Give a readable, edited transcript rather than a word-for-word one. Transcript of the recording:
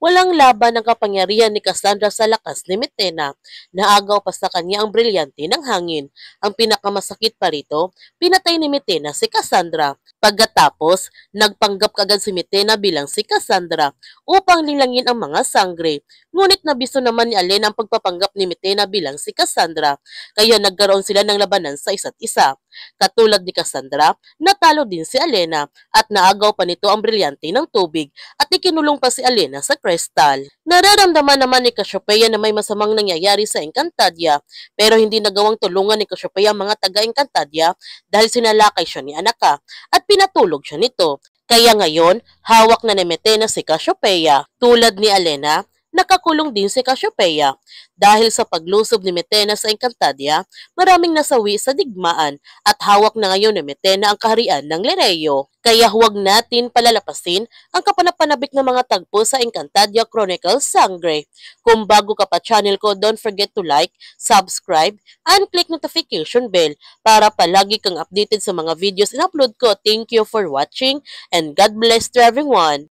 Walang laban ng kapangyarihan ni Cassandra sa lakas ni Metena. Naagaw pa sa kanya ang brilyante ng hangin. Ang pinakamasakit pa rito, pinatay ni Metena si Cassandra. Pagkatapos, nagpanggap kagad si Metena bilang si Cassandra upang lilangin ang mga sangre. Ngunit nabisto naman ni Alena ang pagpapanggap ni Metena bilang si Cassandra, kaya nagkaroon sila ng labanan sa isa't isa. Katulad ni Cassandra, natalo din si Alena at naagaw pa nito ang brilyante ng tubig at ikinulong pa si Alena sa kristal. Nararamdaman naman ni Cassiopeia na may masamang nangyayari sa Encantadia pero hindi nagawang tulungan ni Cassiopeia ang mga taga-Encantadia dahil sinalakay siya ni Anaka at pinatulog siya nito. Kaya ngayon, hawak na ni Metena si Cassiopeia. Tulad ni Alena, nakakulong din si Cassiopeia. Dahil sa paglusob ni Metena sa Encantadia, maraming nasawi sa digmaan at hawak na ngayon ni Metena ang kaharian ng Lereo. Kaya huwag natin palalapasin ang kapanapanabik na mga tagpo sa Encantadia Chronicles Sangre. Kung bago ka pa channel ko, don't forget to like, subscribe, and click notification bell para palagi kang updated sa mga videos in-upload ko. Thank you for watching and God bless to everyone.